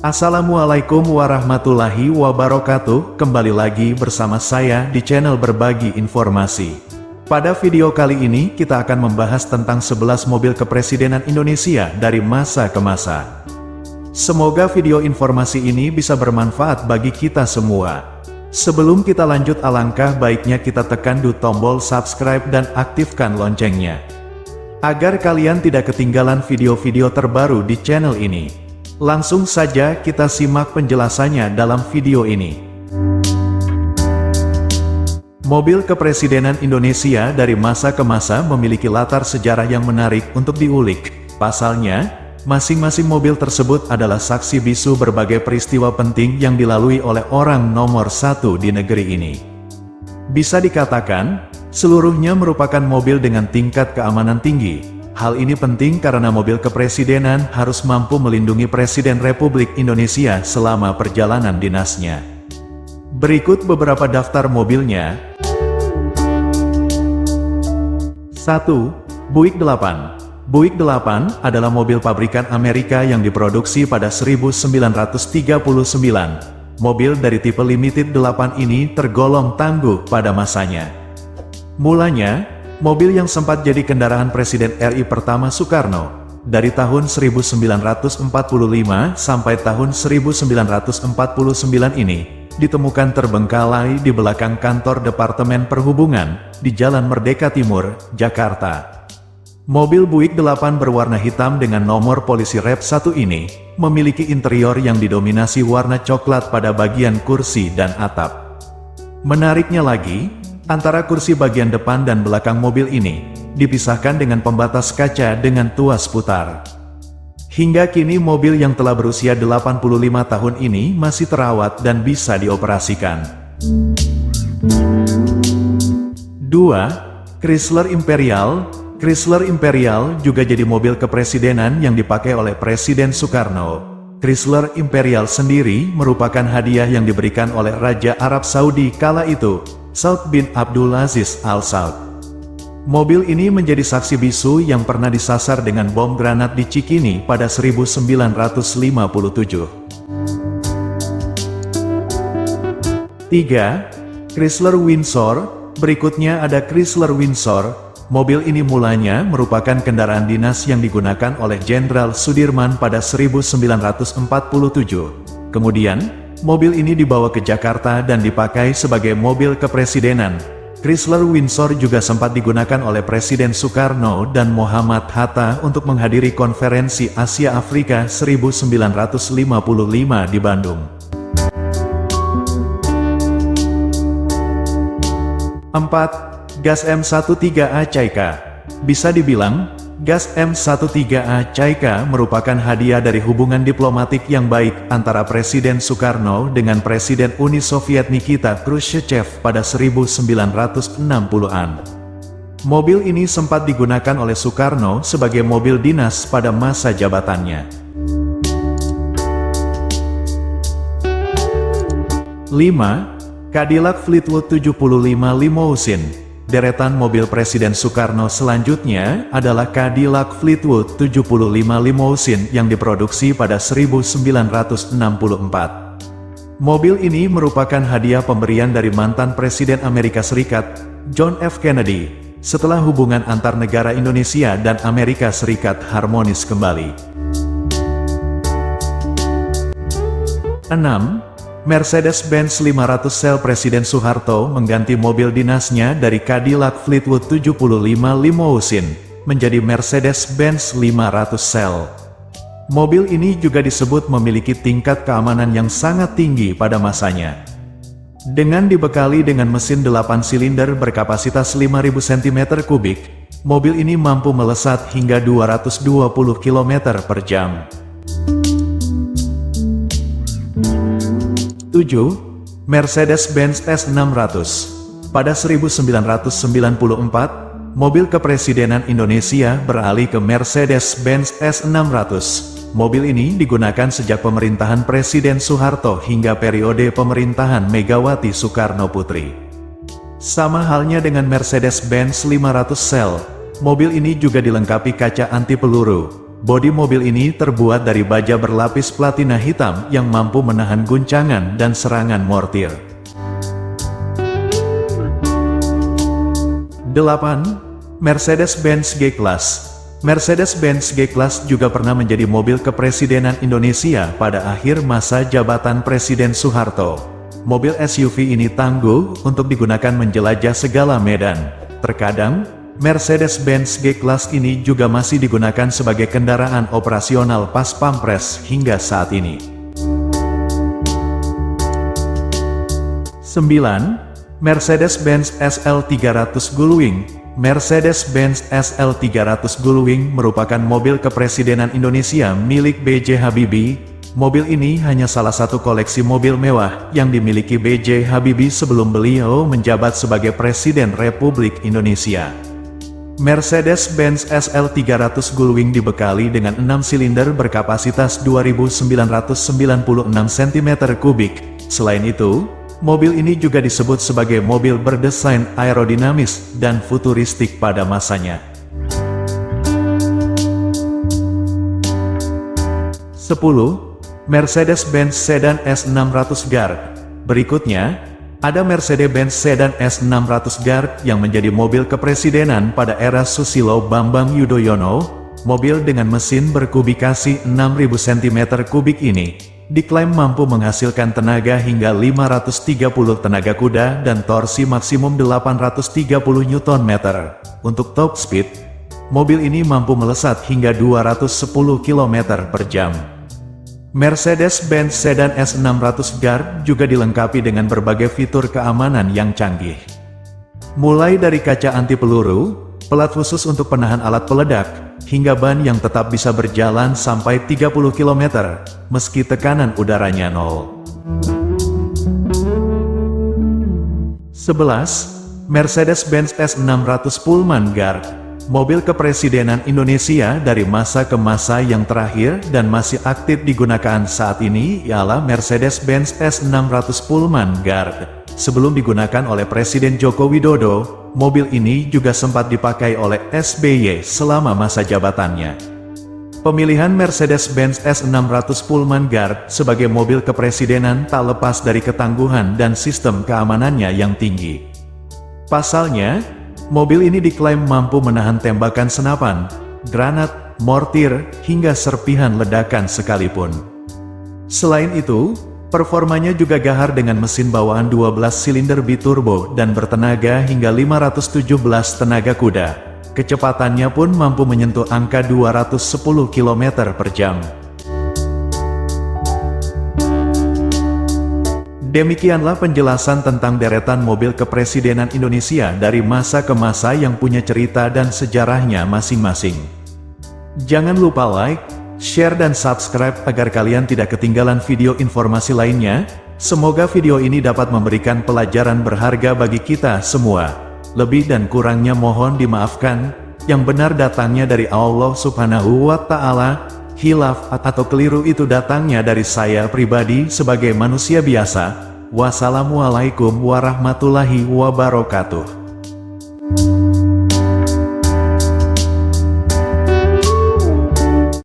Assalamualaikum warahmatullahi wabarakatuh. Kembali lagi bersama saya di channel Berbagi Informasi. Pada video kali ini kita akan membahas tentang 11 mobil kepresidenan Indonesia dari masa ke masa. Semoga video informasi ini bisa bermanfaat bagi kita semua. Sebelum kita lanjut, alangkah baiknya kita tekan tombol subscribe dan aktifkan loncengnya, agar kalian tidak ketinggalan video-video terbaru di channel ini. Langsung saja kita simak penjelasannya dalam video ini. Mobil kepresidenan Indonesia dari masa ke masa memiliki latar sejarah yang menarik untuk diulik. Pasalnya, masing-masing mobil tersebut adalah saksi bisu berbagai peristiwa penting yang dilalui oleh orang nomor satu di negeri ini. Bisa dikatakan, seluruhnya merupakan mobil dengan tingkat keamanan tinggi. Hal ini penting karena mobil kepresidenan harus mampu melindungi Presiden Republik Indonesia selama perjalanan dinasnya. Berikut beberapa daftar mobilnya. 1. Buick 8. Buick 8 adalah mobil pabrikan Amerika yang diproduksi pada 1939. Mobil dari tipe Limited 8 ini tergolong tangguh pada masanya. Mulanya, mobil yang sempat jadi kendaraan Presiden RI pertama Soekarno, dari tahun 1945 sampai tahun 1949 ini, ditemukan terbengkalai di belakang kantor Departemen Perhubungan, di Jalan Merdeka Timur, Jakarta. Mobil Buick 8 berwarna hitam dengan nomor polisi Rep 1 ini, memiliki interior yang didominasi warna coklat pada bagian kursi dan atap. Menariknya lagi, antara kursi bagian depan dan belakang mobil ini, dipisahkan dengan pembatas kaca dengan tuas putar. Hingga kini mobil yang telah berusia 85 tahun ini masih terawat dan bisa dioperasikan. 2. Chrysler Imperial. Chrysler Imperial juga jadi mobil kepresidenan yang dipakai oleh Presiden Soekarno. Chrysler Imperial sendiri merupakan hadiah yang diberikan oleh Raja Arab Saudi kala itu, Saud bin Abdulaziz Al Saud. Mobil ini menjadi saksi bisu yang pernah disasar dengan bom granat di Cikini pada 1957. 3. Chrysler Windsor. Berikutnya ada Chrysler Windsor. Mobil ini mulanya merupakan kendaraan dinas yang digunakan oleh Jenderal Sudirman pada 1947. Kemudian, mobil ini dibawa ke Jakarta dan dipakai sebagai mobil kepresidenan. Chrysler Windsor juga sempat digunakan oleh Presiden Soekarno dan Muhammad Hatta untuk menghadiri konferensi Asia Afrika 1955 di Bandung. 4. Gas M13A Caika. Bisa dibilang, gas M13A Caika merupakan hadiah dari hubungan diplomatik yang baik antara Presiden Soekarno dengan Presiden Uni Soviet Nikita Khrushchev pada 1960-an. Mobil ini sempat digunakan oleh Soekarno sebagai mobil dinas pada masa jabatannya. 5. Cadillac Fleetwood 75 Limousine. Deretan mobil Presiden Soekarno selanjutnya adalah Cadillac Fleetwood 75 Limousine yang diproduksi pada 1964. Mobil ini merupakan hadiah pemberian dari mantan Presiden Amerika Serikat, John F. Kennedy, setelah hubungan antar negara Indonesia dan Amerika Serikat harmonis kembali. 6. Mercedes-Benz 500 Cell. Presiden Soeharto mengganti mobil dinasnya dari Cadillac Fleetwood 75 Limousine menjadi Mercedes-Benz 500 Cell. Mobil ini juga disebut memiliki tingkat keamanan yang sangat tinggi pada masanya. Dengan dibekali dengan mesin 8 silinder berkapasitas 5.000 cm3, mobil ini mampu melesat hingga 220 km per jam. 7. Mercedes-Benz S600. Pada 1994, mobil kepresidenan Indonesia beralih ke Mercedes-Benz S600. Mobil ini digunakan sejak pemerintahan Presiden Soeharto hingga periode pemerintahan Megawati Soekarno Putri. Sama halnya dengan Mercedes-Benz 500 Cell, mobil ini juga dilengkapi kaca anti peluru, Bodi mobil ini terbuat dari baja berlapis platina hitam yang mampu menahan guncangan dan serangan mortir. 8. Mercedes-Benz G-Class. Mercedes-Benz G-Class juga pernah menjadi mobil kepresidenan Indonesia pada akhir masa jabatan Presiden Soeharto. Mobil SUV ini tangguh untuk digunakan menjelajah segala medan. Terkadang, Mercedes-Benz G-Class ini juga masih digunakan sebagai kendaraan operasional pas pampres hingga saat ini. 9. Mercedes-Benz SL300 Gullwing. Mercedes-Benz SL300 Gullwing merupakan mobil kepresidenan Indonesia milik B.J. Habibie. Mobil ini hanya salah satu koleksi mobil mewah yang dimiliki B.J. Habibie sebelum beliau menjabat sebagai Presiden Republik Indonesia. Mercedes-Benz SL300 Gullwing dibekali dengan 6 silinder berkapasitas 2.996 cm3. Selain itu, mobil ini juga disebut sebagai mobil berdesain aerodinamis dan futuristik pada masanya. 10. Mercedes-Benz Sedan S600 Guard. Berikutnya, ada Mercedes-Benz Sedan S600 Guard yang menjadi mobil kepresidenan pada era Susilo Bambang Yudhoyono. Mobil dengan mesin berkubikasi 6.000 cm3 ini diklaim mampu menghasilkan tenaga hingga 530 tenaga kuda dan torsi maksimum 830 Nm. Untuk top speed, mobil ini mampu melesat hingga 210 km per jam. Mercedes-Benz Sedan S600 Guard juga dilengkapi dengan berbagai fitur keamanan yang canggih. Mulai dari kaca anti peluru, pelat khusus untuk penahan alat peledak, hingga ban yang tetap bisa berjalan sampai 30 km, meski tekanan udaranya nol. 11. Mercedes-Benz S600 Pullman Guard. Mobil kepresidenan Indonesia dari masa ke masa yang terakhir dan masih aktif digunakan saat ini ialah Mercedes-Benz S600 Pullman Guard. Sebelum digunakan oleh Presiden Joko Widodo, mobil ini juga sempat dipakai oleh SBY selama masa jabatannya. Pemilihan Mercedes-Benz S600 Pullman Guard sebagai mobil kepresidenan tak lepas dari ketangguhan dan sistem keamanannya yang tinggi. Pasalnya, mobil ini diklaim mampu menahan tembakan senapan, granat, mortir, hingga serpihan ledakan sekalipun. Selain itu, performanya juga gahar dengan mesin bawaan 12 silinder biturbo dan bertenaga hingga 517 tenaga kuda. Kecepatannya pun mampu menyentuh angka 210 km per jam. Demikianlah penjelasan tentang deretan mobil kepresidenan Indonesia dari masa ke masa yang punya cerita dan sejarahnya masing-masing. Jangan lupa like, share dan subscribe agar kalian tidak ketinggalan video informasi lainnya. Semoga video ini dapat memberikan pelajaran berharga bagi kita semua. Lebih dan kurangnya mohon dimaafkan, yang benar datangnya dari Allah Subhanahu wa Ta'ala. Khilaf atau keliru itu datangnya dari saya pribadi sebagai manusia biasa. Wassalamualaikum warahmatullahi wabarakatuh.